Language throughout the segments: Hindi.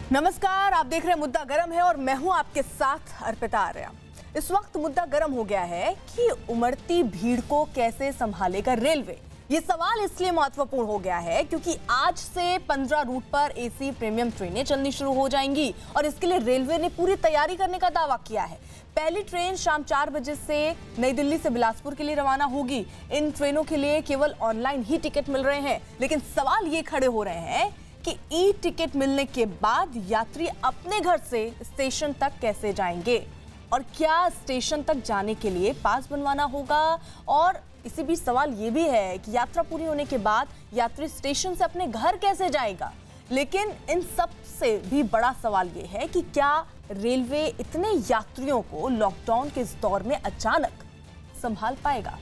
नमस्कार, आप देख रहे हैं मुद्दा गरम है और मैं हूं आपके साथ अर्पिता आर्या। इस वक्त मुद्दा गरम हो गया है कि उमड़ती भीड़ को कैसे संभालेगा रेलवे। ये सवाल इसलिए महत्वपूर्ण हो गया है क्योंकि आज से 15 रूट पर एसी प्रीमियम ट्रेनें चलनी शुरू हो जाएंगी और इसके लिए रेलवे ने पूरी तैयारी करने का दावा किया है। पहली ट्रेन शाम 4 बजे से नई दिल्ली से बिलासपुर के लिए रवाना होगी। इन ट्रेनों के लिए केवल ऑनलाइन ही टिकट मिल रहे हैं, लेकिन सवाल ये खड़े हो रहे हैं कि ई टिकट मिलने के बाद यात्री अपने घर से स्टेशन तक कैसे जाएंगे और क्या स्टेशन तक जाने के लिए पास बनवाना होगा। और इसी बीच सवाल ये भी है कि यात्रा पूरी होने के बाद यात्री स्टेशन से अपने घर कैसे जाएगा। लेकिन इन सब से भी बड़ा सवाल ये है कि क्या रेलवे इतने यात्रियों को लॉकडाउन के इस दौर में अचानक संभाल पाएगा।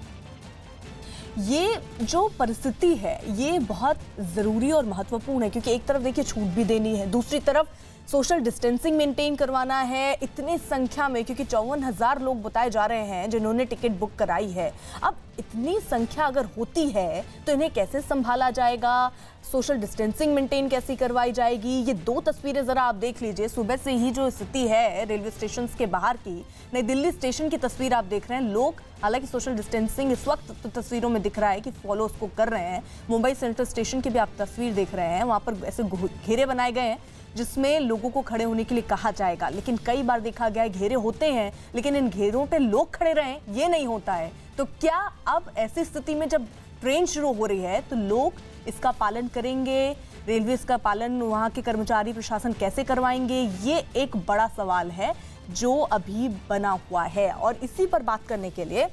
ये जो परिस्थिति है ये बहुत ज़रूरी और महत्वपूर्ण है क्योंकि एक तरफ देखिए छूट भी देनी है, दूसरी तरफ सोशल डिस्टेंसिंग मेंटेन करवाना है इतनी संख्या में, क्योंकि 54,000 लोग बताए जा रहे हैं जिन्होंने टिकट बुक कराई है। अब इतनी संख्या अगर होती है तो इन्हें कैसे संभाला जाएगा, सोशल डिस्टेंसिंग मेंटेन कैसी करवाई जाएगी। ये दो तस्वीरें ज़रा आप देख लीजिए। सुबह से ही जो स्थिति है रेलवे स्टेशन के बाहर की, नई दिल्ली स्टेशन की तस्वीर आप देख रहे हैं। लोग हालांकि सोशल डिस्टेंसिंग इस वक्त तो तस्वीरों में दिख रहा है कि फॉलो उसको कर रहे हैं। मुंबई सेंट्रल स्टेशन की भी आप तस्वीर देख रहे हैं, वहाँ पर ऐसे घेरे बनाए गए हैं जिसमें लोगों को खड़े होने के लिए कहा जाएगा। लेकिन कई बार देखा गया है घेरे होते हैं लेकिन इन घेरों पे लोग खड़े रहें ये नहीं होता है। तो क्या अब ऐसी स्थिति में जब ट्रेन शुरू हो रही है तो लोग इसका पालन करेंगे, रेलवे इसका पालन वहाँ के कर्मचारी प्रशासन कैसे करवाएंगे, ये एक बड़ा सवाल है जो अभी बना हुआ है। और इसी पर बात करने के लिए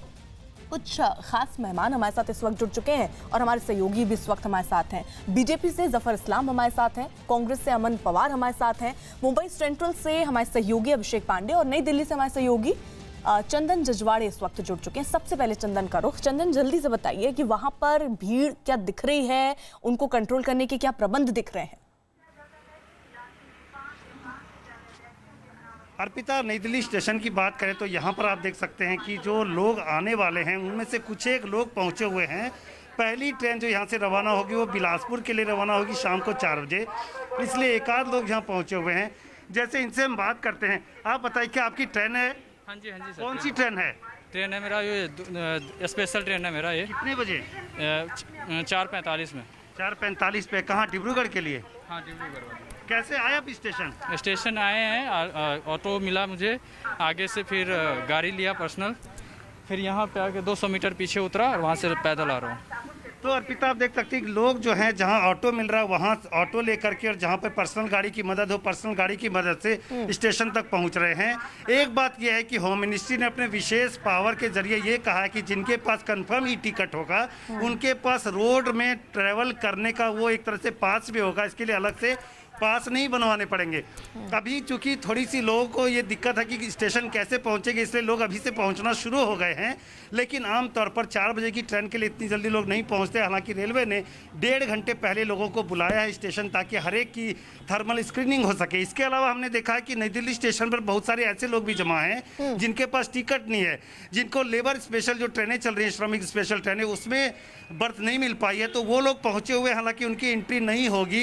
कुछ खास मेहमान हमारे साथ इस वक्त जुड़ चुके हैं और हमारे सहयोगी भी इस वक्त हमारे साथ हैं। बीजेपी से जफर इस्लाम हमारे साथ हैं, कांग्रेस से अमन पवार हमारे साथ हैं, मुंबई सेंट्रल से हमारे सहयोगी अभिषेक पांडे और नई दिल्ली से हमारे सहयोगी चंदन जजवाड़े इस वक्त जुड़ चुके हैं। सबसे पहले चंदन का रुख। चंदन, जल्दी से बताइए कि वहां पर भीड़ क्या दिख रही है, उनको कंट्रोल करने के क्या प्रबंध दिख रहे हैं। अर्पिता, नई दिल्ली स्टेशन की बात करें तो यहाँ पर आप देख सकते हैं कि जो लोग आने वाले हैं उनमें से कुछ एक लोग पहुँचे हुए हैं। पहली ट्रेन जो यहाँ से रवाना होगी वो बिलासपुर के लिए रवाना होगी शाम को 4 बजे, इसलिए एक आध लोग यहाँ पहुँचे हुए हैं। जैसे इनसे हम बात करते हैं, आप बताइए क्या आपकी ट्रेन है? हाँ जी सर। कौन सी ट्रेन है? ट्रेन है मेरा ये स्पेशल ट्रेन है मेरा ये। कितने बजे? 4:45 में। 4:45 पे। कहाँ? डिब्रूगढ़ के लिए? हाँ, डिब्रूगढ़। कैसे आए आप स्टेशन आए हैं, ऑटो मिला मुझे, आगे से फिर गाड़ी लिया पर्सनल, फिर यहाँ पे आके 200 मीटर पीछे उतरा और वहाँ से पैदल आ रहा हूँ। तो अर्पिता, आप देख सकते हैं कि लोग जो हैं जहां ऑटो मिल रहा है वहां ऑटो लेकर के और जहां पर पर्सनल गाड़ी की मदद हो पर्सनल गाड़ी की मदद से स्टेशन तक पहुंच रहे हैं। एक बात यह है कि होम मिनिस्ट्री ने अपने विशेष पावर के जरिए ये कहा है कि जिनके पास कंफर्म ई टिकट होगा उनके पास रोड में ट्रैवल करने का वो एक तरह से पास भी होगा, इसके लिए अलग से पास नहीं बनवाने पड़ेंगे। अभी चूंकि थोड़ी सी लोगों को ये दिक्कत है कि स्टेशन कैसे पहुंचेंगे, इसलिए लोग अभी से पहुंचना शुरू हो गए हैं। लेकिन आमतौर पर 4 बजे की ट्रेन के लिए इतनी जल्दी लोग नहीं पहुंचते। हालांकि रेलवे ने 1.5 घंटे पहले लोगों को बुलाया है स्टेशन ताकि हर एक की थर्मल स्क्रीनिंग हो सके। इसके अलावा हमने देखा है कि नई दिल्ली स्टेशन पर बहुत सारे ऐसे लोग भी जमा हैं जिनके पास टिकट नहीं है, जिनको लेबर स्पेशल जो ट्रेनें चल रही हैं, श्रमिक स्पेशल ट्रेनें, उसमें बर्थ नहीं मिल पाई है, तो वो लोग पहुंचे हुए। हालांकि उनकी एंट्री नहीं होगी।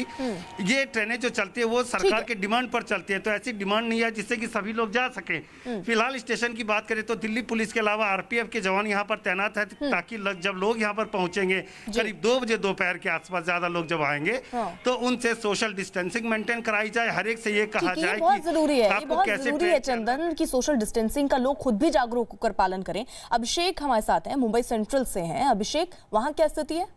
ये ट्रेनें जो चलती है वो सरकार के डिमांड पर चलती है, तो ऐसी डिमांड नहीं है जिससे कि सभी लोग जा सकें। फिलहाल स्टेशन की बात करें तो दिल्ली पुलिस के अलावा आरपीएफ के जवान यहाँ पर तैनात है ताकि जब लोग यहाँ पर पहुंचेंगे करीब 2 बजे दोपहर के आसपास ज्यादा लोग जब आएंगे तो उनसे सोशल डिस्टेंसिंग मेंटेन कराई जाए। हर एक से ये कहा जाए कि बहुत जरूरी है, आपको कैसे जरूरी है चंदन की सोशल डिस्टेंसिंग का लोग खुद भी जागरूक होकर पालन करें। अभिषेक हमारे साथ हैं, मुंबई सेंट्रल से हैं। अभिषेक, वहां क्या स्थिति है?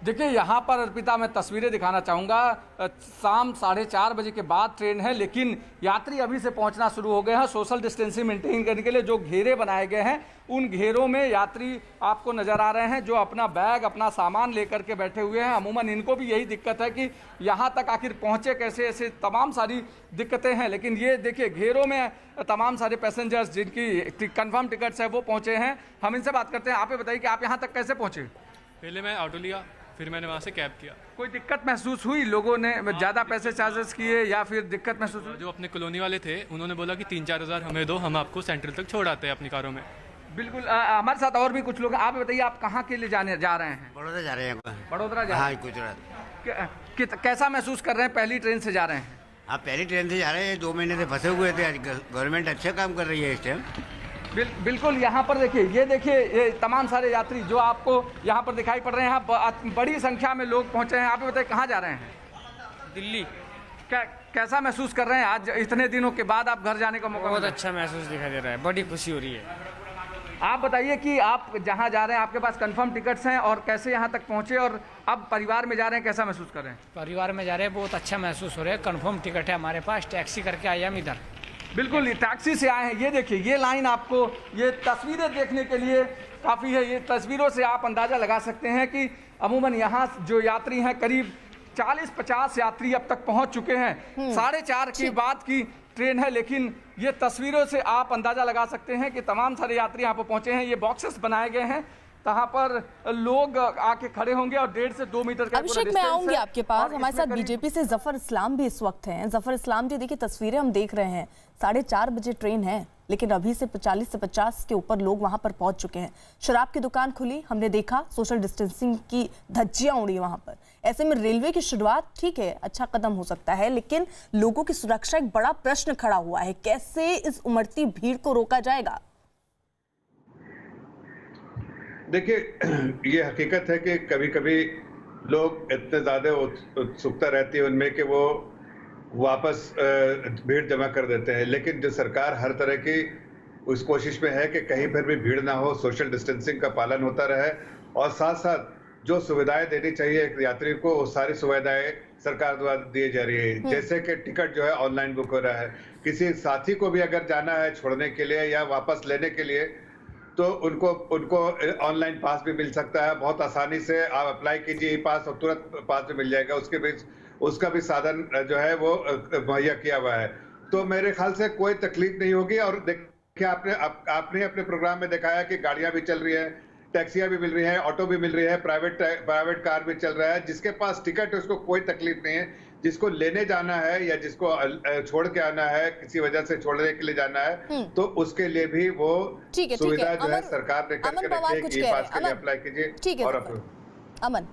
देखिए, यहाँ पर अर्पिता मैं तस्वीरें दिखाना चाहूँगा। शाम 4:30 बजे के बाद ट्रेन है, लेकिन यात्री अभी से पहुँचना शुरू हो गए हैं। सोशल डिस्टेंसिंग मेंटेन करने के लिए जो घेरे बनाए गए हैं उन घेरों में यात्री आपको नज़र आ रहे हैं जो अपना बैग अपना सामान लेकर के बैठे हुए हैं। अमूमन इनको भी यही दिक्कत है कि यहाँ तक आखिर पहुँचे कैसे, ऐसे तमाम सारी दिक्कतें हैं। लेकिन ये देखिए, घेरों में तमाम सारे पैसेंजर्स जिनकी कंफर्म टिकट्स है वो पहुँचे हैं। हम इनसे बात करते हैं। आप ये बताइए कि आप यहाँ तक कैसे पहुँचे? पहले मैं ऑटो लिया, फिर मैंने वहाँ से कैब किया। कोई दिक्कत महसूस हुई? लोगों ने ज़्यादा पैसे चार्जेस किए या फिर दिक्कत महसूस हुई? जो अपने कॉलोनी वाले थे उन्होंने बोला कि 3-4 हज़ार हमें दो, हम आपको सेंट्रल तक छोड़ आते हैं अपनी कारों में। बिल्कुल। हमारे साथ और भी कुछ लोग हैं। आप बताइए, आप कहाँ के लिए जा रहे हैं? बड़ौदा जा रहे हैं। बड़ौदा जा रहे हैं। हाँ, गुजरात। कैसा महसूस कर रहे हैं? पहली ट्रेन से जा रहे हैं? आप पहली ट्रेन से जा रहे हैं, 2 महीने से फंसे हुए थे। आज गवर्नमेंट अच्छा काम कर रही है इस टाइम। बिल्कुल। यहाँ पर देखिए, ये तमाम सारे यात्री जो आपको यहाँ पर दिखाई पड़ रहे हैं, यहाँ बड़ी संख्या में लोग पहुँचे हैं। आप बताइए कहाँ जा रहे हैं? दिल्ली। कैसा महसूस कर रहे हैं आज इतने दिनों के बाद आप घर जाने का मौका? बहुत अच्छा महसूस दिखाई दे रहा है, बड़ी खुशी हो रही है। आप बताइए कि आप जहाँ जा रहे हैं आपके पास कंफर्म टिकट्स हैं और कैसे यहाँ तक पहुँचे, और अब परिवार में जा रहे हैं, कैसा महसूस कर रहे हैं? परिवार में जा रहे हैं, बहुत अच्छा महसूस हो रहा है। कंफर्म टिकट है हमारे पास, टैक्सी करके आए हम इधर। बिल्कुल, ये टैक्सी से आए हैं। ये देखिए, ये लाइन आपको ये तस्वीरें देखने के लिए काफ़ी है। ये तस्वीरों से आप अंदाज़ा लगा सकते हैं कि अमूमन यहाँ जो यात्री हैं करीब 40-50 यात्री अब तक पहुँच चुके हैं। 4:30 के बाद की ट्रेन है, लेकिन ये तस्वीरों से आप अंदाज़ा लगा सकते हैं कि तमाम सारे यात्री यहाँ पर पहुँचे हैं। ये बॉक्सेस बनाए गए हैं, यहाँ पर लोग आके खड़े होंगे और 1.5 से 2 मीटर का अभिषेक, मैं आऊंगी आपके पास। हमारे साथ बीजेपी से जफर इस्लाम भी इस वक्त हैं। जफर इस्लाम जी, देखिए तस्वीरें हम देख रहे हैं, 4:30 बजे ट्रेन है, लेकिन अभी से 40 से 50 के ऊपर लोग वहां पर पहुंच चुके हैं। शराब की दुकान खुली, हमने देखा, सोशल डिस्टेंसिंग की धज्जियां उड़ी वहां पर। ऐसे में रेलवे की शुरुआत ठीक है, अच्छा कदम हो सकता है, लेकिन लोगों की सुरक्षा एक बड़ा प्रश्न खड़ा हुआ है। कैसे इस उमड़ती भीड़ को रोका जाएगा? देखिए, ये हकीकत है कि कभी कभी लोग इतने ज़्यादा उत्सुकता रहती है उनमें कि वो वापस भीड़ जमा कर देते हैं, लेकिन जो सरकार हर तरह की उस कोशिश में है कि कहीं पर भी भीड़ ना हो, सोशल डिस्टेंसिंग का पालन होता रहे, और साथ साथ जो सुविधाएं देनी चाहिए एक यात्री को, वो सारी सुविधाएं सरकार द्वारा दी जा रही है। जैसे कि टिकट जो है ऑनलाइन बुक हो रहा है, किसी साथी को भी अगर जाना है छोड़ने के लिए या वापस लेने के लिए, तो उनको ऑनलाइन पास भी मिल सकता है। बहुत आसानी से आप अप्लाई कीजिए पास और तुरंत पास भी मिल जाएगा। उसका भी साधन जो है वो मुहैया किया हुआ है, तो मेरे ख्याल से कोई तकलीफ नहीं होगी। और देखिए, आपने अपने प्रोग्राम में दिखाया कि गाड़ियां भी चल रही हैं, टैक्सियां भी मिल रही हैं, ऑटो भी मिल रही है, प्राइवेट कार भी चल रहा है। जिसके पास टिकट है उसको कोई तकलीफ नहीं है। जिसको लेने जाना है या जिसको छोड़ के आना है, किसी वजह से छोड़ने के लिए जाना है, तो उसके लिए भी वो सुविधा जो है सरकार ने करके रखी है कि पास के लिए अप्लाई कीजिए। और अमन,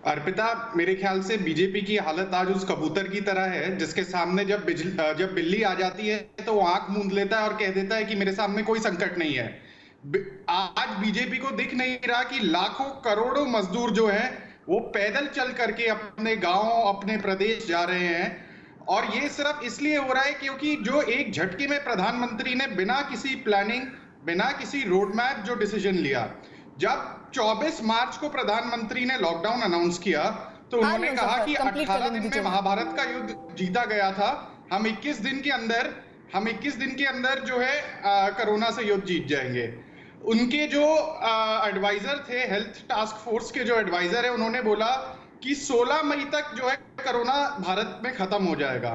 अर्पिता, मेरे ख्याल से बीजेपी की हालत आज उस कबूतर की तरह है जिसके सामने जब बिल्ली आ जाती है तो वो आंख मूंद लेता है और कह देता है कि मेरे सामने कोई संकट नहीं है। आज बीजेपी को दिख नहीं रहा कि लाखों करोड़ों मजदूर जो है वो पैदल चल करके अपने गांव, अपने प्रदेश जा रहे हैं, और ये सिर्फ इसलिए हो रहा है क्योंकि जो एक झटके में प्रधानमंत्री ने बिना किसी प्लानिंग, बिना किसी रोड मैप जो डिसीजन लिया, जब 24 मार्च को प्रधानमंत्री ने लॉकडाउन अनाउंस किया तो उन्होंने कहा कि 18 दिन में महाभारत का युद्ध जीता गया था, हम 21 दिन के अंदर जो है कोरोना से युद्ध जीत जाएंगे। उनके जो एडवाइजर थे, हेल्थ टास्क फोर्स के जो एडवाइजर है, उन्होंने बोला कि 16 मई तक जो है कोरोना भारत में खत्म हो जाएगा।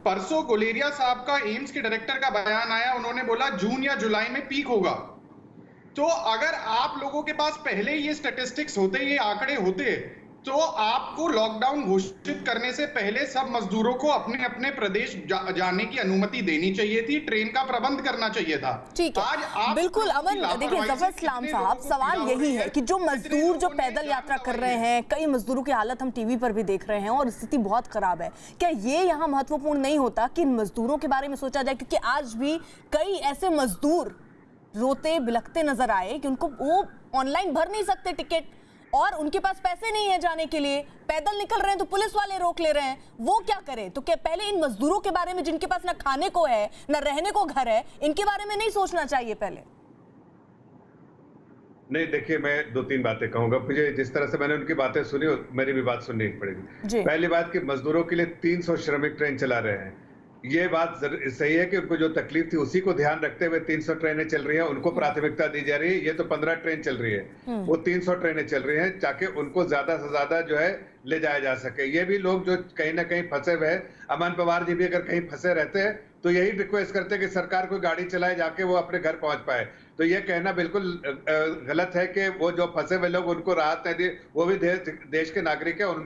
परसों गुलेरिया साहब का, एम्स के डायरेक्टर का बयान आया, उन्होंने बोला जून या जुलाई में पीक होगा। तो अगर आप लोगों के पास पहले ये स्टैटिस्टिक्स होते, ये आंकड़े होते, तो आपको लॉकडाउन घोषित करने से पहले सब मजदूरों को अपने अपने प्रदेश जाने की अनुमति देनी चाहिए थी, ट्रेन का प्रबंध करना चाहिए था। ठीक है, बिल्कुल अमन। देखिए जफर इस्लाम साहब, सवाल यही है कि जो मजदूर जो पैदल यात्रा कर रहे हैं, कई मजदूरों की हालत हम टीवी पर भी देख रहे हैं और स्थिति बहुत खराब है। क्या ये यहाँ महत्वपूर्ण नहीं होता कि इन मजदूरों के बारे में सोचा जाए? क्योंकि आज भी कई ऐसे मजदूर रोते बिलखते नजर आए कि उनको वो ऑनलाइन भर नहीं सकते टिकट, और उनके पास पैसे नहीं है जाने के लिए, पैदल निकल रहे हैं तो पुलिस वाले रोक ले रहे हैं। वो क्या करें? तो क्या पहले इन मजदूरों के बारे में, जिनके पास ना खाने को है ना रहने को घर है, इनके बारे में नहीं सोचना चाहिए पहले? नहीं, देखिए, मैं 2-3 बातें कहूंगा। मुझे जिस तरह से मैंने उनकी बातें सुनी, मेरी भी बात सुननी पड़ेगी। पहली बात कि मजदूरों के लिए 300 श्रमिक ट्रेन चला रहे हैं, ये बात सही है कि उनको जो तकलीफ थी उसी को ध्यान रखते हुए 300 ट्रेनें चल रही हैं, उनको प्राथमिकता दी जा रही है। ये तो 15 ट्रेन चल रही है, वो 300 ट्रेनें चल रही हैं ताकि उनको ज्यादा से ज्यादा जो है ले जाया जा सके। ये भी लोग जो कहीं ना कहीं फंसे हुए हैं, अमन पवार जी भी अगर कहीं फंसे रहते हैं तो यही रिक्वेस्ट करते हैं कि सरकार कोई गाड़ी चलाए, जाके वो अपने घर पहुंच पाए। तो ये कहना बिल्कुल गलत है कि वो जो फंसे हुए लोग उनको राहत नहीं दी। वो भी देश के नागरिक है और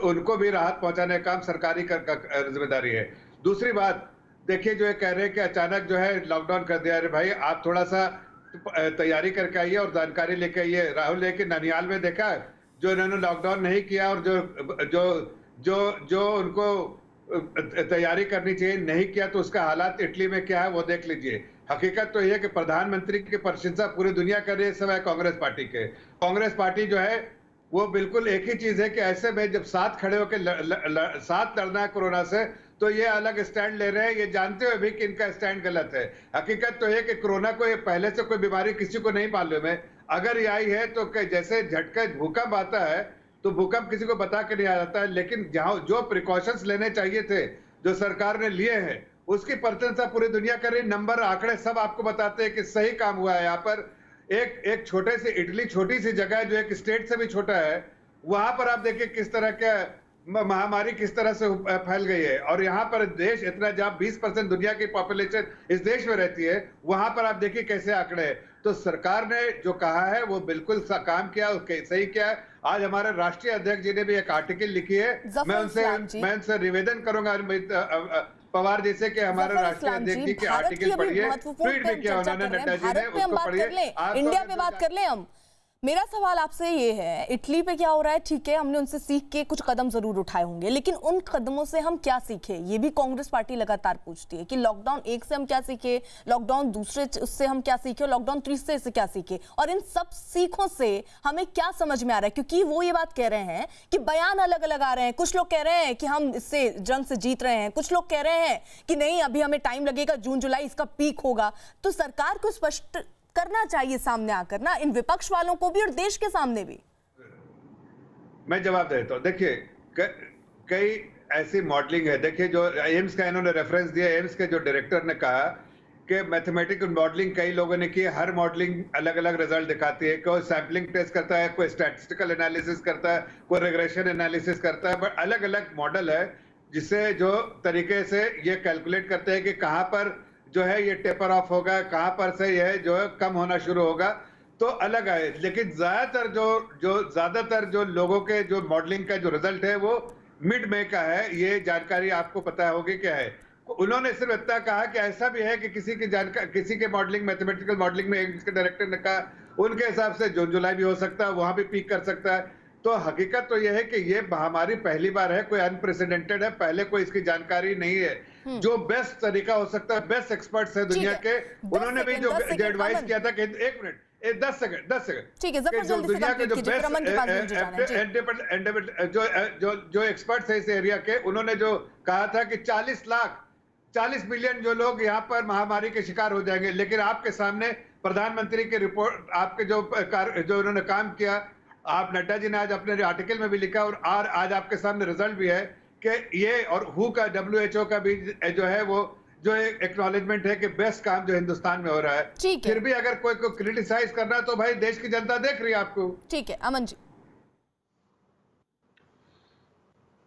उनको भी राहत पहुंचाने का काम सरकारी जिम्मेदारी है। दूसरी बात, देखिए, जो ये कह रहे हैं कि अचानक जो है लॉकडाउन कर दिया, अरे भाई आप थोड़ा सा तैयारी करके आइए और जानकारी लेके आइए। राहुल ने कि ननिहाल में देखा जो इन्होंने लॉकडाउन नहीं किया और जो उनको तैयारी करनी चाहिए नहीं किया, तो उसका हालात इटली में क्या है वो देख लीजिए। हकीकत तो यह है कि प्रधानमंत्री की प्रशंसा पूरी दुनिया कर रही है, सब है कांग्रेस पार्टी के। कांग्रेस पार्टी जो है वो बिल्कुल एक ही चीज है कि ऐसे में जब साथ खड़े होकर साथ लड़ना है कोरोना से, तो ये अलग स्टैंड ले रहे हैं, ये जानते हुए भी कि इनका स्टैंड गलत है। हकीकत तो है कि कोरोना को ये पहले से कोई बीमारी किसी को नहीं मालूम है। अगर ये आई है तो जैसे झटका भूकंप आता है तो भूकंप किसी को बता के नहीं आ जाता है, लेकिन जहां जो प्रिकॉशंस लेने चाहिए थे जो सरकार ने लिए हैं उसकी प्रशंसा पूरी दुनिया कर रही। नंबर आंकड़े सब आपको बताते हैं कि सही काम हुआ है। यहाँ पर एक छोटे से इटली, छोटी सी जगह है जो एक स्टेट से भी छोटा है, वहां पर आप देखिए किस तरह का महामारी किस तरह से फैल गई है। और यहाँ पर देश इतना, जहाँ 20% दुनिया की पॉपुलेशन इस देश में रहती है, वहां पर आप देखिए कैसे आंकड़े हैं। तो सरकार ने जो कहा है वो बिल्कुल काम किया, सही किया है। आज हमारे राष्ट्रीय अध्यक्ष जी ने भी एक आर्टिकल लिखी है, मैं उनसे निवेदन करूंगा पवार जी से कि हमारे राष्ट्रीय अध्यक्ष जी के आर्टिकल पढ़िए, ट्वीट भी किया उन्होंने नड्डा जी ने, उसको पढ़िए। इंडिया पे बात कर ले हम। मेरा सवाल आपसे ये है, इटली पे क्या हो रहा है, ठीक है, हमने उनसे सीख के कुछ कदम जरूर उठाए होंगे, लेकिन उन कदमों से हम क्या सीखे, ये भी कांग्रेस पार्टी लगातार पूछती है कि लॉकडाउन 1 से हम क्या सीखे, लॉकडाउन 2 से हम क्या सीखे, लॉकडाउन 3 से क्या सीखे, और इन सब सीखों से हमें क्या समझ में आ रहा है। क्योंकि वो ये बात कह रहे हैं कि बयान अलग अलग आ रहे हैं। कुछ लोग कह रहे हैं कि हम इससे जंग से जीत रहे हैं, कुछ लोग कह रहे हैं कि नहीं अभी हमें टाइम लगेगा, जून जुलाई इसका पीक होगा। तो सरकार को स्पष्ट करना चाहिए सामने आकर ना, इन विपक्ष वालों को भी और देश के सामने भी। मैं जवाब देता हूं। देखिए कई ऐसी मॉडलिंग है। देखिए जो एम्स का इन्होंने रेफरेंस दिया, एम्स के जो डायरेक्टर ने कहा कि मैथमेटिकल मॉडलिंग कई लोगों ने की, हर मॉडलिंग अलग अलग रिजल्ट दिखाती है। कोई सैम्पलिंग टेस्ट करता है, कोई स्टैटिस्टिकल एनालिसिस करता है, कोई रिग्रेशन एनालिसिस करता है, बट अलग अलग मॉडल है जिससे जो तरीके से ये कैलकुलेट करते हैं कि कहां पर जो है ये टेपर ऑफ होगा, कहां पर से यह जो है कम होना शुरू होगा, तो अलग है। लेकिन ज्यादातर जो लोगों के जो मॉडलिंग का जो रिजल्ट है वो मिड में का है। ये जानकारी आपको पता होगी क्या है। उन्होंने सिर्फ इतना कहा कि ऐसा भी है कि किसी के मॉडलिंग, मैथमेटिकल मॉडलिंग में इसके डायरेक्टर ने कहा उनके हिसाब से जून जुलाई भी हो सकता है, वहां भी पीक कर सकता है। तो हकीकत तो यह है कि ये महामारी पहली बार है, कोई अनप्रेसिडेंटेड है, पहले कोई इसकी जानकारी नहीं है। जो बेस्ट तरीका हो सकता है, बेस्ट एक्सपर्ट्स है दुनिया के, उन्होंने भी जो एडवाइस किया था कि 1 मिनट 10 सेकंड ठीक है, दुनिया के जो बेस्ट जो एक्सपर्ट्स है इस एरिया के, उन्होंने जो कहा था कि 40 मिलियन जो लोग यहाँ पर महामारी के शिकार हो जाएंगे। लेकिन आपके सामने प्रधानमंत्री की रिपोर्ट, आपके जो उन्होंने काम किया, आप नड्डा जी ने आज अपने आर्टिकल में भी लिखा और आज आपके सामने रिजल्ट भी है कि ये, और हु का, WHO का भी जो है वो जो एक्नॉलेजमेंट है कि बेस्ट काम जो हिंदुस्तान में हो रहा है। फिर भी अगर कोई को क्रिटिसाइज करना तो भाई देश की जनता देख रही है आपको। ठीक है अमन जी।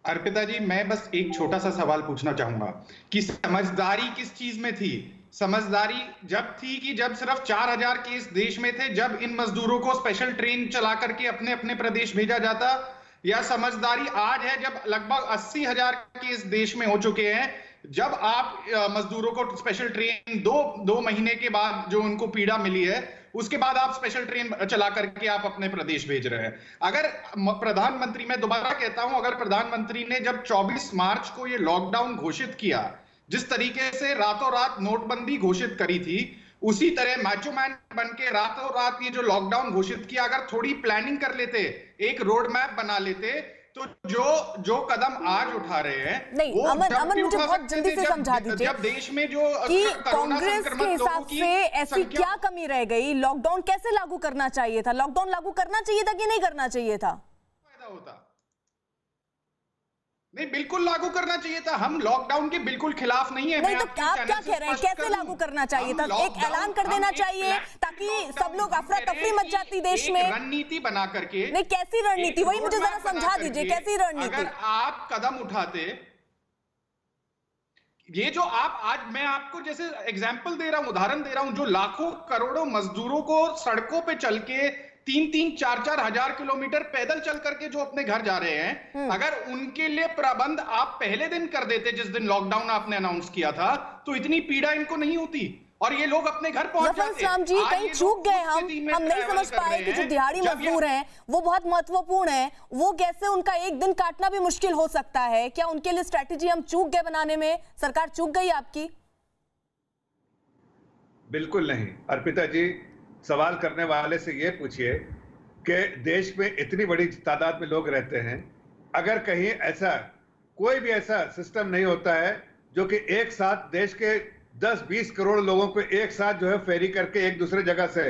अर्पिता जी, मैं बस एक छोटा सा सवाल पूछना चाहूंगा कि समझदारी किस चीज में थी? समझदारी जब थी कि जब सिर्फ 4000 केस देश में थे, जब इन मजदूरों को स्पेशल ट्रेन चला करके अपने अपने प्रदेश भेजा जाता, या समझदारी आज है जब लगभग 80,000 केस देश में हो चुके हैं, जब आप मजदूरों को स्पेशल ट्रेन दो महीने के बाद जो उनको पीड़ा मिली है उसके बाद आप स्पेशल ट्रेन चला करके आप अपने प्रदेश भेज रहे हैं? अगर प्रधानमंत्री, मैं दोबारा कहता हूं, अगर प्रधानमंत्री ने जब 24 मार्च को ये लॉकडाउन घोषित किया, जिस तरीके से रातों रात नोटबंदी घोषित करी थी, उसी तरह मैचो मैन बन के रातों रात ये जो लॉकडाउन घोषित किया, अगर थोड़ी प्लानिंग कर लेते, एक रोड मैप बना लेते, तो जो कदम आज उठा रहे हैं नहीं, वो अमन मुझे बहुत जल्दी से समझा दीजिए जब देश में जो कि कांग्रेस के हिसाब से ऐसी क्या कमी रह गई? लॉकडाउन कैसे लागू करना चाहिए था? लॉकडाउन लागू करना चाहिए था कि नहीं करना चाहिए था? फायदा होता नहीं, बिल्कुल लागू करना चाहिए था। हम लॉकडाउन के बिल्कुल खिलाफ नहीं है। नहीं, तो आप क्या कह रहे हैं, कैसे लागू करना चाहिए था? एक ऐलान कर देना चाहिए ताकि सब लोग अफरा तफरी मच जाती देश में। रणनीति बना करके। नहीं, कैसी रणनीति, वही मुझे जरा समझा दीजिए, कैसी रणनीति? अगर आप कदम उठाते, ये जो आप आज, मैं आपको जैसे एग्जाम्पल दे रहा हूं, उदाहरण दे रहा हूं, जो लाखों करोड़ों मजदूरों को सड़कों पे चल के 3-4 हजार किलोमीटर पैदल चल करके जो अपने घर जा रहे हैं, अगर उनके लिए प्रबंध आप पहले दिन कर देते, जिस दिन लॉकडाउन आपने अनाउंस किया था, तो इतनी पीड़ा इनको नहीं होती। और ये लोग अपने घर पहुंच जफर जाते इस्लाम जी, आज कहीं ये चूक लोग गए दूसरे हम दिन में नहीं ट्रैवल समझ कर पाए रहे कि जो हैं। दिहाड़ी जब ये मजदूर हैं वो बहुत महत्वपूर्ण है, वो कैसे उनका एक दिन काटना भी मुश्किल हो सकता है। क्या उनके लिए स्ट्रैटेजी हम चूक गए बनाने में? सरकार चूक गई आपकी? बिल्कुल नहीं अर्पिता जी, सवाल करने वाले से ये पूछिए कि देश में इतनी बड़ी तादाद में लोग रहते हैं, अगर कहीं ऐसा कोई भी ऐसा सिस्टम नहीं होता है जो कि एक साथ देश के 10-20 करोड़ लोगों को एक साथ जो है फेरी करके एक दूसरे जगह से,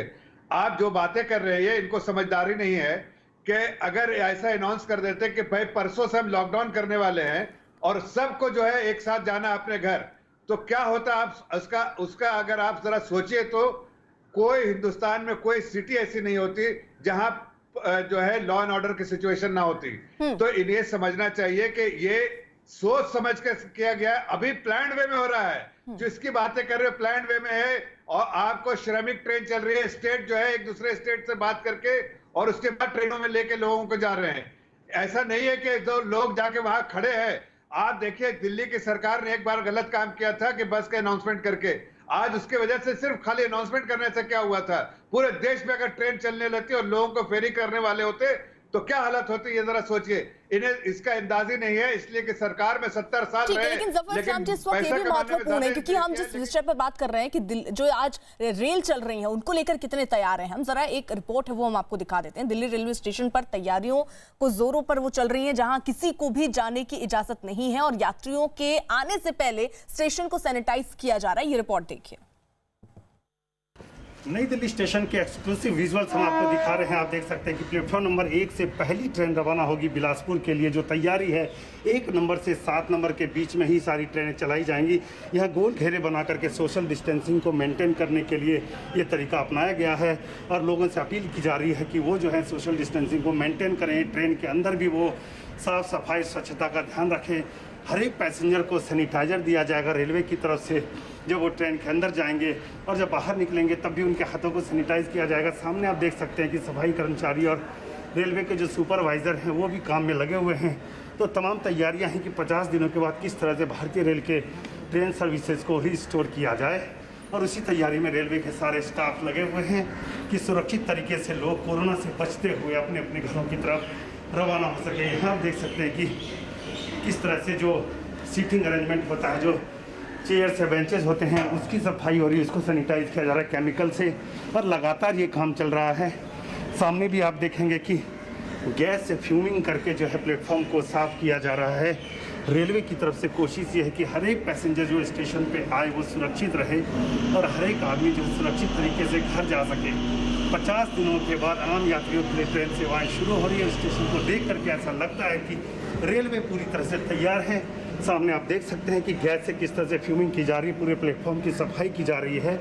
आप जो बातें कर रहे हैं इनको समझदारी नहीं है कि अगर ऐसा अनाउंस कर देते कि भाई परसों से हम लॉकडाउन करने वाले हैं और सबको जो है एक साथ जाना अपने घर, तो क्या होता। आप उसका अगर आप जरा सोचिए तो कोई हिंदुस्तान में कोई सिटी ऐसी नहीं होती जहां जो है लॉ एंड ऑर्डर की सिचुएशन ना होती। तो इन्हें समझना चाहिए कि ये सोच समझ के किया गया, अभी प्लान वे में हो रहा है। जो इसकी बातें कर रहे हो प्लान वे में है, और आपको श्रमिक ट्रेन चल रही है, स्टेट जो है एक दूसरे स्टेट से बात करके और उसके बाद ट्रेनों में लेके लोगों को जा रहे हैं। ऐसा नहीं है कि जो लोग जाके वहां खड़े हैं। आप देखिए दिल्ली की सरकार ने एक बार गलत काम किया था कि बस का अनाउंसमेंट करके, आज उसकी वजह से सिर्फ खाली अनाउंसमेंट करने से क्या हुआ था, पूरे देश में अगर ट्रेन चलने लगती और लोगों को फेरी करने वाले होते तो क्या हालत होती, ये जरा सोचिए। इन्हें इसका अंदाज ही नहीं है, इसलिए कि सरकार में 70 साल रहे। लेकिन जफर इस्लाम जी, इस वक्त ये भी महत्वपूर्ण है क्योंकि हम जिस विषय पर बात कर रहे हैं कि जो आज रेल चल रही है उनको लेकर कितने तैयार हैं, हम जरा एक रिपोर्ट है वो हम आपको दिखा देते हैं। दिल्ली रेलवे स्टेशन पर तैयारियों को जोरों पर वो चल रही है, जहां किसी को भी जाने की इजाजत नहीं है और यात्रियों के आने से पहले स्टेशन को सैनिटाइज किया जा रहा है। ये रिपोर्ट देखिए। नई दिल्ली स्टेशन के एक्सक्लूसिव विजुअल्स हम आपको दिखा रहे हैं। आप देख सकते हैं कि प्लेटफॉर्म नंबर 1 से पहली ट्रेन रवाना होगी बिलासपुर के लिए। जो तैयारी है 1 नंबर से 7 नंबर के बीच में ही सारी ट्रेनें चलाई जाएंगी। यह गोल घेरे बना करके सोशल डिस्टेंसिंग को मेंटेन करने के लिए ये तरीका अपनाया गया है और लोगों से अपील की जा रही है कि वो जो है सोशल डिस्टेंसिंग को मेंटेन करें। ट्रेन के अंदर भी वो साफ़ सफाई स्वच्छता का ध्यान रखें। हर एक पैसेंजर को सैनिटाइजर दिया जाएगा रेलवे की तरफ से जब वो ट्रेन के अंदर जाएंगे, और जब बाहर निकलेंगे तब भी उनके हाथों को सैनिटाइज किया जाएगा। सामने आप देख सकते हैं कि सफाई कर्मचारी और रेलवे के जो सुपरवाइज़र हैं वो भी काम में लगे हुए हैं। तो तमाम तैयारियां हैं कि 50 दिनों के बाद किस तरह से भारतीय रेल के ट्रेन सर्विसेज को रिस्टोर किया जाए, और उसी तैयारी में रेलवे के सारे स्टाफ लगे हुए हैं कि सुरक्षित तरीके से लोग कोरोना से बचते हुए अपने अपने घरों की तरफ रवाना हो सके। यहाँ आप देख सकते हैं कि किस तरह से जो सीटिंग अरेंजमेंट होता है, जो चेयर्स या बेंचेस होते हैं, उसकी सफाई हो रही है, उसको सैनिटाइज किया जा रहा है केमिकल से, और लगातार ये काम चल रहा है। सामने भी आप देखेंगे कि गैस से फ्यूमिंग करके जो है प्लेटफॉर्म को साफ़ किया जा रहा है। रेलवे की तरफ से कोशिश ये है कि हर एक पैसेंजर जो स्टेशन पे आए वो सुरक्षित रहे और हर एक आदमी जो सुरक्षित तरीके से घर जा सके। 50 दिनों के बाद आम यात्रियों के लिए ट्रेन सेवाएं शुरू हो रही है। स्टेशन को देख करके ऐसा लगता है कि रेलवे पूरी तरह से तैयार है। सामने आप देख सकते हैं कि गैस से किस तरह से फ्यूमिंग की जा रही है, पूरे प्लेटफॉर्म की सफाई की जा रही है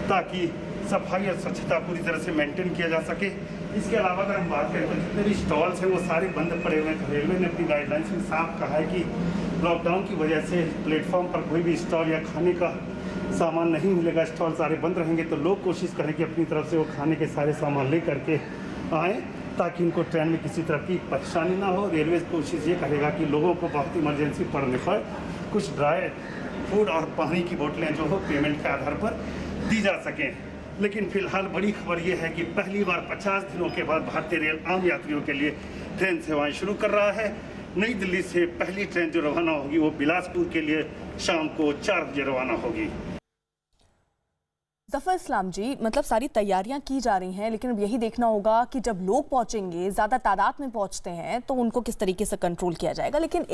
ताकि सफाई और स्वच्छता पूरी तरह से मेंटेन किया जा सके। इसके अलावा अगर हम बात करें तो जितने भी स्टॉल्स हैं वो सारे बंद पड़े हुए हैं। रेलवे ने अपनी गाइडलाइंस में साफ कहा है कि लॉकडाउन की वजह से प्लेटफॉर्म पर कोई भी स्टॉल या खाने का सामान नहीं मिलेगा, स्टॉल सारे बंद रहेंगे। तो लोग कोशिश करें कि अपनी तरफ से वो खाने के सारे सामान ले करके आएँ ताकि उनको ट्रेन में किसी तरह की परेशानी ना हो। रेलवे कोशिश ये करेगा कि लोगों को बहुत इमरजेंसी पड़ने पर कुछ ड्राई फूड और पानी की बोतलें जो हो पेमेंट के आधार पर दी जा सकें। लेकिन फिलहाल बड़ी खबर ये है कि पहली बार 50 दिनों के बाद भारतीय रेल आम यात्रियों के लिए ट्रेन सेवाएं शुरू कर रहा है। नई दिल्ली से पहली ट्रेन जो रवाना होगी वो बिलासपुर के लिए शाम को 4 बजे रवाना होगी। जफर इस्लाम जी, मतलब सारी तैयारियां की जा रही हैं, लेकिन अब यही देखना होगा कि जब लोग पहुंचेंगे, ज़्यादा तादाद में पहुंचते हैं, तो उनको किस तरीके से कंट्रोल किया जाएगा। लेकिन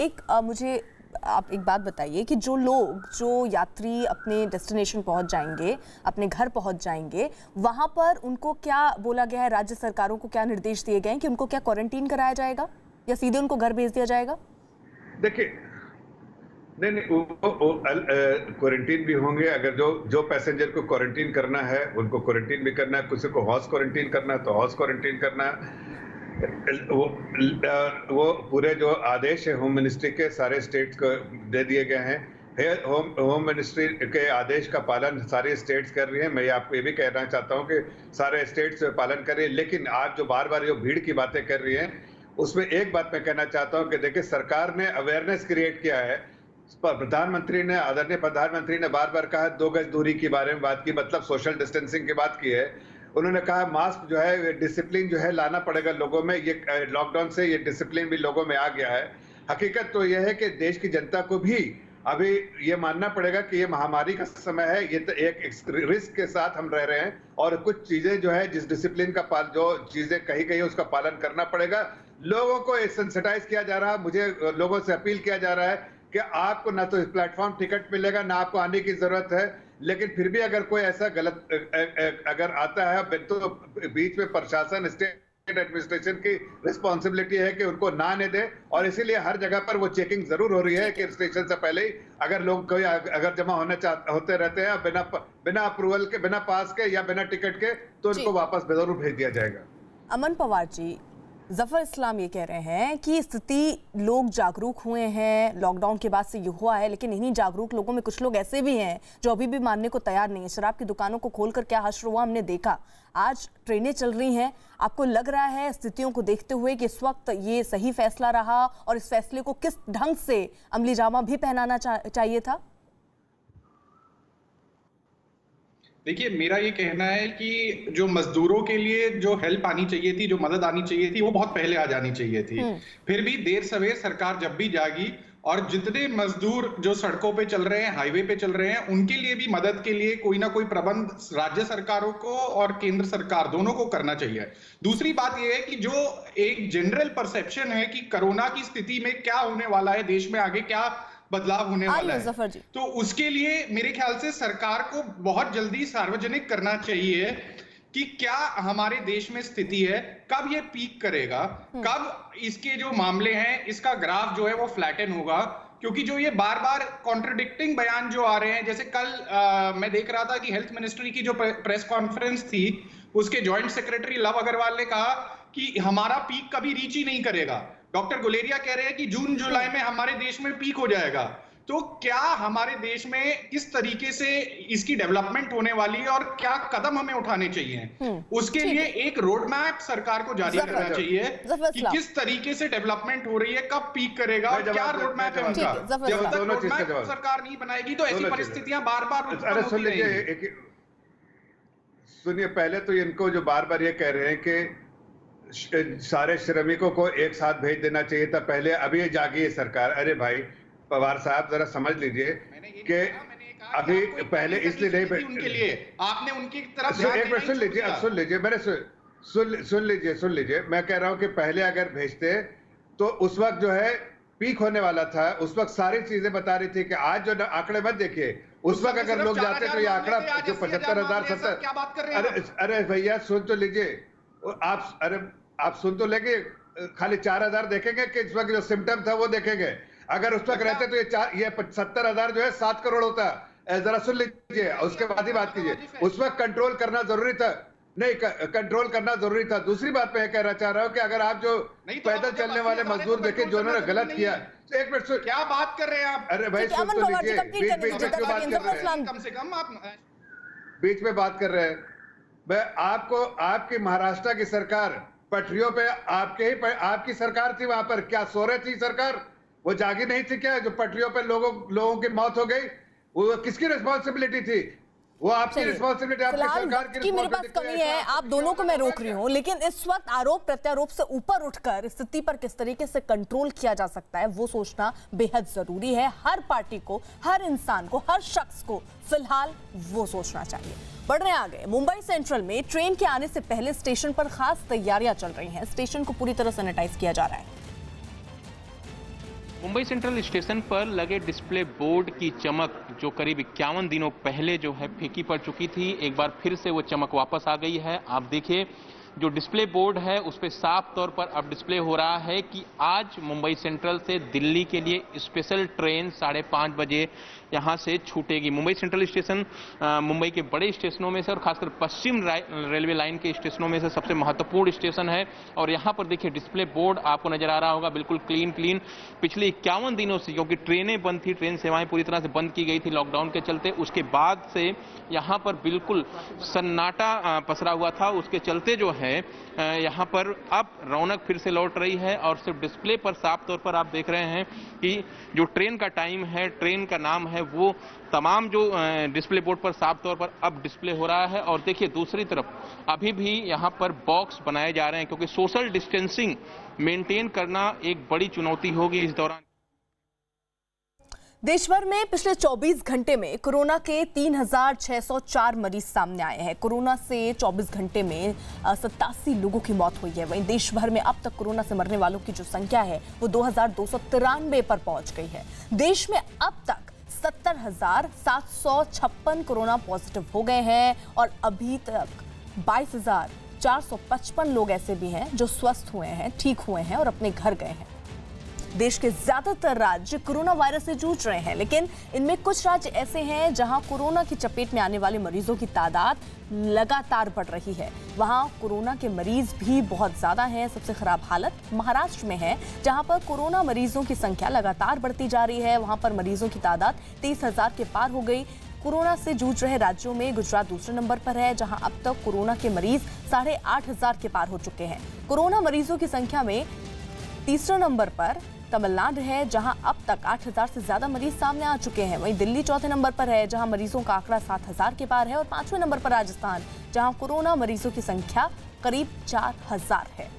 मुझे आप एक बात बताइए कि जो यात्री अपने डेस्टिनेशन पहुंच जाएंगे, अपने घर पहुंच जाएंगे, वहां पर उनको क्या बोला गया है, राज्य सरकारों को क्या निर्देश दिए गए हैं कि उनको क्या क्वारंटीन कराया जाएगा या सीधे उनको घर भेज दिया जाएगा? देखिए, नहीं क्वारंटीन भी होंगे। अगर जो पैसेंजर को क्वारंटीन करना है उनको क्वारंटीन भी करना है, किसी को हाउस क्वारंटीन करना है तो हाउस क्वारंटीन करना है। वो पूरे जो आदेश है होम मिनिस्ट्री के सारे स्टेट्स को दे दिए गए हैं। होम मिनिस्ट्री के आदेश का पालन सारे स्टेट्स कर रही हैं। मैं आपको ये भी कहना चाहता हूँ कि सारे स्टेट्स पालन कर रही है। लेकिन आप जो बार बार जो भीड़ की बातें कर रही हैं उसमें एक बात मैं कहना चाहता हूँ कि देखिए, सरकार ने अवेयरनेस क्रिएट किया है प्रधानमंत्री ने, आदरणीय प्रधानमंत्री ने बार बार कहा 2 गज दूरी के बारे में बात की, मतलब सोशल डिस्टेंसिंग की बात की है। उन्होंने कहा मास्क जो है, डिसिप्लिन जो है लाना पड़ेगा लोगों में। ये लॉकडाउन से ये डिसिप्लिन भी लोगों में आ गया है। हकीकत तो यह है कि देश की जनता को भी अभी ये मानना पड़ेगा कि ये महामारी का समय है, ये तो एक रिस्क के साथ हम रह रहे हैं और कुछ चीजें जो है, जिस डिसिप्लिन का जो चीजें कही गई है उसका पालन करना पड़ेगा। लोगों को सेंसिटाइज किया जा रहा है। मुझे लोगों से अपील किया जा रहा है कि आपको ना तो प्लेटफॉर्म टिकट मिलेगा, ना आपको आने की जरूरत है, लेकिन फिर भी अगर कोई ऐसा गलत अगर आता है तो बीच में प्रशासन, स्टेट एडमिनिस्ट्रेशन की रिस्पॉन्सिबिलिटी है कि उनको ना आने दे। और इसीलिए हर जगह पर वो चेकिंग जरूर हो रही है कि स्टेशन से पहले ही अगर लोग कोई अगर जमा होते रहते हैं बिना अप्रूवल के, बिना पास के या बिना टिकट के, तो उनको वापस जरूर भेज दिया जाएगा। अमन पवार जी, जफर इस्लाम ये कह रहे हैं कि स्थिति, लोग जागरूक हुए हैं, लॉकडाउन के बाद से ये हुआ है, लेकिन इन्हीं जागरूक लोगों में कुछ लोग ऐसे भी हैं जो अभी भी मानने को तैयार नहीं है। शराब की दुकानों को खोलकर क्या हश्र हुआ हमने देखा। आज ट्रेनें चल रही हैं। आपको लग रहा है स्थितियों को देखते हुए कि इस वक्त ये सही फैसला रहा और इस फैसले को किस ढंग से अमली जामा भी पहनाना चाहिए था? देखिए, मेरा ये कहना है कि जो मजदूरों के लिए जो हेल्प आनी चाहिए थी, जो मदद आनी चाहिए थी, वो बहुत पहले आ जानी चाहिए थी। फिर भी देर सवेर सरकार जब भी जागी और जितने मजदूर जो सड़कों पे चल रहे हैं, हाईवे पे चल रहे हैं, उनके लिए भी मदद के लिए कोई ना कोई प्रबंध राज्य सरकारों को और केंद्र सरकार दोनों को करना चाहिए। दूसरी बात यह है कि जो एक जनरल परसेप्शन है कि कोरोना की स्थिति में क्या होने वाला है, देश में आगे क्या बदलाव होने वाला है, तो उसके लिए मेरे ख्याल से सरकार को बहुत जल्दी सार्वजनिक करना चाहिए कि क्या हमारे देश में स्थिति है, कब ये पीक करेगा, कब इसके जो मामले हैं इसका ग्राफ जो है वो फ्लैटन होगा। क्योंकि जो ये बार बार कॉन्ट्रडिक्टिंग बयान जो आ रहे हैं, जैसे कल मैं देख रहा था कि हेल्थ मिनिस्ट्री की जो प्रेस कॉन्फ्रेंस थी, उसके जॉइंट सेक्रेटरी लव अग्रवाल ने कहा कि हमारा पीक कभी रीच ही नहीं करेगा। डॉक्टर गुलेरिया कह रहे हैं कि जून जुलाई में हमारे देश में पीक हो जाएगा। तो क्या हमारे देश में किस तरीके से इसकी डेवलपमेंट होने वाली है और क्या कदम हमें उठाने चाहिए, उसके लिए एक रोड मैप सरकार को जारी करना चाहिए कि किस तरीके से डेवलपमेंट हो रही है, कब पीक करेगा और क्या रोड मैप है उनका। जब तक रोड मैप सरकार नहीं बनाएगी तो ऐसी परिस्थितियां बार बार सुनिए, पहले तो इनको जो बार बार ये कह रहे हैं कि सारे श्रमिकों को एक साथ भेज देना चाहिए था पहले, अभी ये जागी है सरकार। अरे भाई पवार साहब, जरा समझ लीजिए कि अभी पहले इसलिए नहीं उनके लिए आपने उनकी तरफ एक मिनट सुन लीजिए, अब सुन लीजिए, मेरे सुन लीजिए। मैं कह रहा हूं कि पहले अगर भेजते तो उस वक्त जो है पीक होने वाला था, उस वक्त सारी चीजें बता रही थी कि आज जो आंकड़े मत देखिए, उस वक्त अगर लोग जाते तो ये आंकड़ा जो 75,000 क्या बात कर रहे हैं। अरे भैया सुन तो लीजिए, आप सुन तो लेंगे, खाली 4,000 देखेंगे कि इस वक्त जो सिम्टम था वो देखेंगे। अगर उस वक्त रहते तो ये 70,000 जो है 7 करोड़ होता। जरा सुन लीजिए, उसके बाद ही बात कीजिए। उस वक्त कंट्रोल करना जरूरी था, नहीं कंट्रोल करना जरूरी था। दूसरी बात मैं कहना चाह रहा हूँ कि अगर आप जो पैदल चलने वाले मजदूर देखे जो उन्होंने गलत किया, एक मिनट सुन, क्या बात कर रहे हैं आप? अरे भाई सुन तो लीजिए, कम से कम आप बीच में बात कर रहे हैं। मैं आपकी महाराष्ट्र की सरकार पटरियों पे आपकी सरकार थी, वहां पर क्या सो रही थी सरकार? वो जागी नहीं थी क्या? जो पटरियों पे लोगों की मौत हो गई, वो किसकी रिस्पॉन्सिबिलिटी थी? वो आपकी रिस्पॉन्सिबिलिटी, आपकी सरकार की मेरे पास कमी है, आप दोनों को मैं रोक रही हूँ, लेकिन इस वक्त आरोप प्रत्यारोप से ऊपर उठकर स्थिति पर किस तरीके से कंट्रोल किया जा सकता है वो सोचना बेहद जरूरी है। हर पार्टी को, हर इंसान को, हर शख्स को फिलहाल वो सोचना चाहिए। बढ़ रहे आगे, मुंबई सेंट्रल में ट्रेन के आने से पहले स्टेशन पर खास तैयारियां चल रही हैं। स्टेशन को पूरी तरह सैनिटाइज किया जा रहा है। मुंबई सेंट्रल स्टेशन पर लगे डिस्प्ले बोर्ड की चमक जो करीब 51 दिनों पहले जो है फीकी पड़ चुकी थी, एक बार फिर से वो चमक वापस आ गई है। आप देखिए, जो डिस्प्ले बोर्ड है उस पर साफ तौर पर अब डिस्प्ले हो रहा है कि आज मुंबई सेंट्रल से दिल्ली के लिए स्पेशल ट्रेन 5:30 बजे यहाँ से छूटेगी। मुंबई सेंट्रल स्टेशन मुंबई के बड़े स्टेशनों में से और खासकर पश्चिम रेलवे लाइन के स्टेशनों में से सबसे महत्वपूर्ण स्टेशन है। और यहाँ पर देखिए डिस्प्ले बोर्ड आपको नजर आ रहा होगा, बिल्कुल क्लीन। पिछले 51 दिनों से, क्योंकि ट्रेनें बंद थी, ट्रेन सेवाएं पूरी तरह से बंद की गई थी लॉकडाउन के चलते, उसके बाद से यहाँ पर बिल्कुल सन्नाटा पसरा हुआ था। उसके चलते जो है यहाँ पर अब रौनक फिर से लौट रही है और सिर्फ डिस्प्ले पर साफ तौर पर आप देख रहे हैं कि जो ट्रेन का टाइम है, ट्रेन का नाम है, वो तमाम जो डिस्प्ले बोर्ड पर साफ तौर पर अब डिस्प्ले हो रहा है। और देखिए दूसरी तरफ अभी भी यहाँ पर बॉक्स बनाए जा रहे हैं, क्योंकि सोशल डिस्टेंसिंग मेंटेन करना एक बड़ी चुनौती होगी इस दौरान। देश भर में पिछले 24 घंटे में कोरोना के 3,604 मरीज सामने आए हैं। कोरोना से 24 घंटे में 87 लोगों की मौत हुई है। वहीं देश भर में अब तक कोरोना से मरने वालों की जो संख्या है वो 2,293 पर पहुंच गई है। देश में अब तक 70,756 कोरोना पॉजिटिव हो गए हैं और अभी तक 22,455 लोग ऐसे भी हैं जो स्वस्थ हुए हैं, ठीक हुए हैं और अपने घर गए हैं। देश के ज्यादातर राज्य कोरोना वायरस से जूझ रहे हैं, लेकिन इनमें कुछ राज्य ऐसे हैं जहां कोरोना की चपेट में आने वाले मरीजों की तादाद लगातार बढ़ रही है। वहां कोरोना के मरीज भी बहुत ज्यादा हैं। सबसे खराब हालत महाराष्ट्र में है, जहां पर कोरोना मरीजों की संख्या लगातार बढ़ती जा रही है। वहां पर मरीजों की तादाद 23,000 के पार हो गई। कोरोना से जूझ रहे राज्यों में गुजरात दूसरे नंबर पर है, जहां अब तक कोरोना के मरीज 8,500 के पार हो चुके हैं। कोरोना मरीजों की संख्या में तीसरे नंबर पर तमिलनाडु है, जहां अब तक 8,000 से ज्यादा मरीज सामने आ चुके हैं। वहीं दिल्ली चौथे नंबर पर है, जहां मरीजों का आंकड़ा 7,000 के पार है। और 5वें नंबर पर राजस्थान, जहां कोरोना मरीजों की संख्या करीब 4,000 है।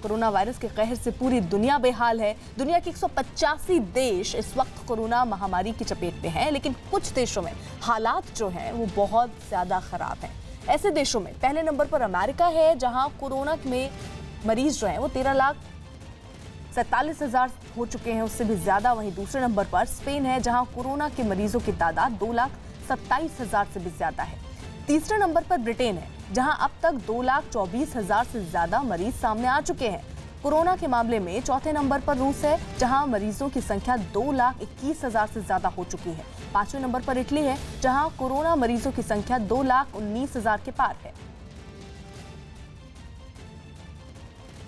कोरोना वायरस के कहर से पूरी दुनिया बेहाल है। दुनिया के 185 देश इस वक्त कोरोना महामारी की चपेट में हैं, लेकिन कुछ देशों में हालात जो हैं वो बहुत ज्यादा खराब हैं। ऐसे देशों में पहले नंबर पर अमेरिका है, जहां कोरोना में मरीज जो हैं वो 13,47,000 हो चुके हैं, उससे भी ज्यादा। वहीं दूसरे नंबर पर स्पेन है, जहां कोरोना के मरीजों की तादाद 2,27,000 से भी ज्यादा है। तीसरे नंबर पर ब्रिटेन है, जहां अब तक 2,24,000 से ज्यादा मरीज सामने आ चुके हैं। कोरोना के मामले में चौथे नंबर पर रूस है, जहां मरीजों की संख्या 2,21,000 से ज्यादा हो चुकी है। 5वें नंबर पर इटली है, जहां कोरोना मरीजों की संख्या 2,19,000 के पार है।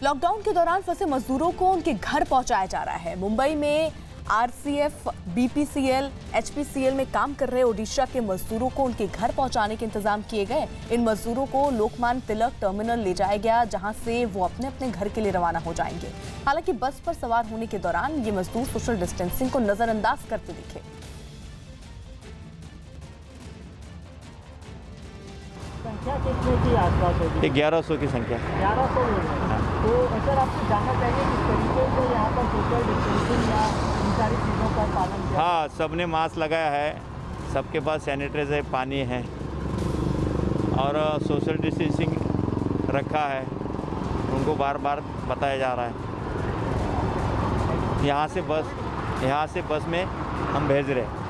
लॉकडाउन के दौरान फंसे मजदूरों को उनके घर पहुंचाया जा रहा है। मुंबई में आरसीएफ, बीपीसीएल, एचपीसीएल में काम कर रहे ओडिशा के मजदूरों को उनके घर पहुंचाने के इंतजाम किए गए। इन मजदूरों को लोकमान्य तिलक टर्मिनल ले जाया गया, जहां से वो अपने अपने घर के लिए रवाना हो जाएंगे। हालांकि बस पर सवार होने के दौरान ये मजदूर सोशल डिस्टेंसिंग को नजरअंदाज करते दिखे। संख्या कितने की आसपास होगी? 1100 की संख्या। 1100 लोग हैं। तो सर आपसे जानना चाहिए किस तरीके से यहाँ पर सोशल डिस्टेंसिंग या इन सारी चीज़ों का पालन किया? हाँ, सबने मास्क लगाया है, सबके पास सैनिटाइजर, पानी है और सोशल डिस्टेंसिंग रखा है। उनको बार बार बताया जा रहा है। यहाँ से बस में हम भेज रहे हैं।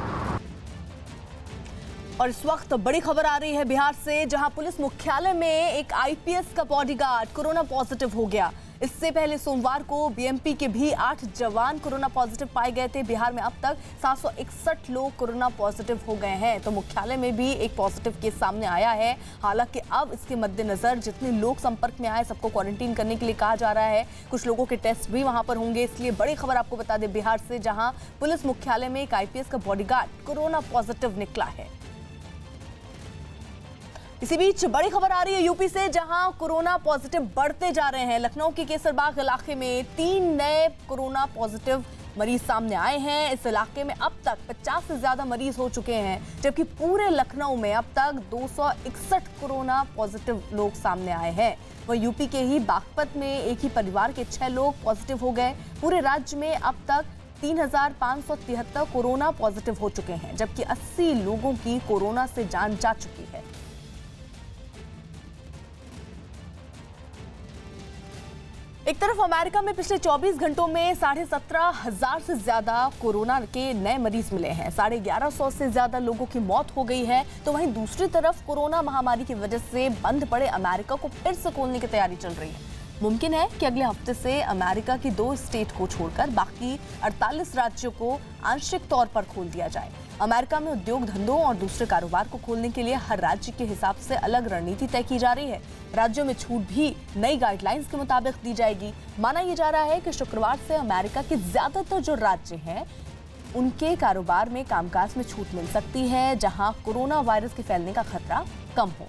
और इस वक्त बड़ी खबर आ रही है बिहार से, जहां पुलिस मुख्यालय में एक आईपीएस का बॉडीगार्ड कोरोना पॉजिटिव हो गया। इससे पहले सोमवार को बीएमपी के भी 8 जवान कोरोना पॉजिटिव पाए गए थे। बिहार में अब तक 761 लोग कोरोना पॉजिटिव हो गए हैं, तो मुख्यालय में भी एक पॉजिटिव केस सामने आया है। हालांकि अब इसके मद्देनजर जितने लोग संपर्क में आए सबको क्वारंटीन करने के लिए कहा जा रहा है। कुछ लोगों के टेस्ट भी वहां पर होंगे, इसलिए बड़ी खबर आपको बता दें बिहार से, जहां पुलिस मुख्यालय में एक आईपीएस का बॉडीगार्ड कोरोना पॉजिटिव निकला है। इसी बीच बड़ी खबर आ रही है यूपी से, जहां कोरोना पॉजिटिव बढ़ते जा रहे हैं। लखनऊ के केसरबाग इलाके में 3 नए कोरोना पॉजिटिव मरीज सामने आए हैं। इस इलाके में अब तक 50 से ज्यादा मरीज हो चुके हैं, जबकि पूरे लखनऊ में अब तक 261 कोरोना पॉजिटिव लोग सामने आए हैं। वह यूपी के ही बागपत में एक ही परिवार के 6 लोग पॉजिटिव हो गए। पूरे राज्य में अब तक 3,573 कोरोना पॉजिटिव हो चुके हैं, जबकि 80 लोगों की कोरोना से जान जा चुकी है। एक तरफ अमेरिका में पिछले 24 घंटों में 17,500 से ज्यादा कोरोना के नए मरीज मिले हैं। 1150 से ज्यादा लोगों की मौत हो गई है। तो वहीं दूसरी तरफ कोरोना महामारी की वजह से बंद पड़े अमेरिका को फिर से खोलने की तैयारी चल रही है। मुमकिन है कि अगले हफ्ते से अमेरिका की 2 स्टेट को छोड़कर बाकी 48 राज्यों को आंशिक तौर पर खोल दिया जाए। अमेरिका में उद्योग धंधों और दूसरे कारोबार को खोलने के लिए हर राज्य के हिसाब से अलग रणनीति तय की जा रही है। राज्यों में छूट भी नई गाइडलाइंस के मुताबिक दी जाएगी। माना यह जा रहा है कि शुक्रवार से अमेरिका के ज्यादातर जो राज्य हैं उनके कारोबार में कामकाज में छूट मिल सकती है, जहां कोरोना वायरस के फैलने का खतरा कम हो।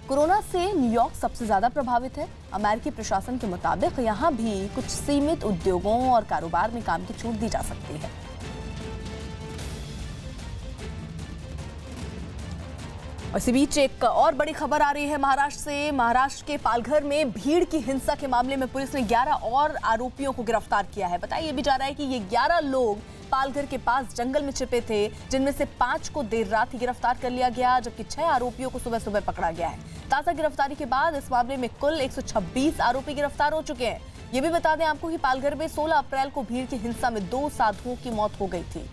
कोरोना से न्यूयॉर्क सबसे ज्यादा प्रभावित है। अमेरिकी प्रशासन के मुताबिक यहां भी कुछ सीमित उद्योगों और कारोबार में काम की छूट दी जा सकती है। इसी बीच एक और बड़ी खबर आ रही है महाराष्ट्र से। महाराष्ट्र के पालघर में भीड़ की हिंसा के मामले में पुलिस ने 11 और आरोपियों को गिरफ्तार किया है। बताया भी जा रहा है कि ये 11 लोग पालघर के पास जंगल में छिपे थे, जिनमें से 5 को देर रात ही गिरफ्तार कर लिया गया, जबकि 6 आरोपियों को सुबह सुबह पकड़ा गया है। ताजा गिरफ्तारी के बाद इस मामले में कुल 126 आरोपी गिरफ्तार हो चुके हैं। ये भी बता दें आपको कि पालघर में 16 अप्रैल को भीड़ की हिंसा में 2 साधुओं की मौत हो गई थी।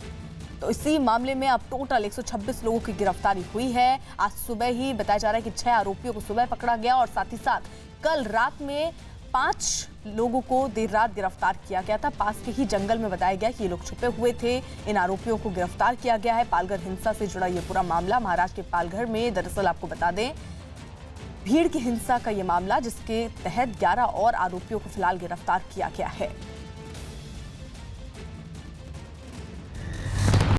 तो इसी मामले में अब टोटल 126 लोगों की गिरफ्तारी हुई है। आज सुबह ही बताया जा रहा है कि 6 आरोपियों को सुबह पकड़ा गया और साथ ही साथ कल रात में 5 लोगों को देर रात गिरफ्तार किया गया था। पास के ही जंगल में बताया गया कि ये लोग छुपे हुए थे। इन आरोपियों को गिरफ्तार किया गया है। पालघर हिंसा से जुड़ा ये पूरा मामला महाराष्ट्र के पालघर में, दरअसल आपको बता दें, भीड़ की हिंसा का ये मामला, जिसके तहत 11 और आरोपियों को फिलहाल गिरफ्तार किया गया है।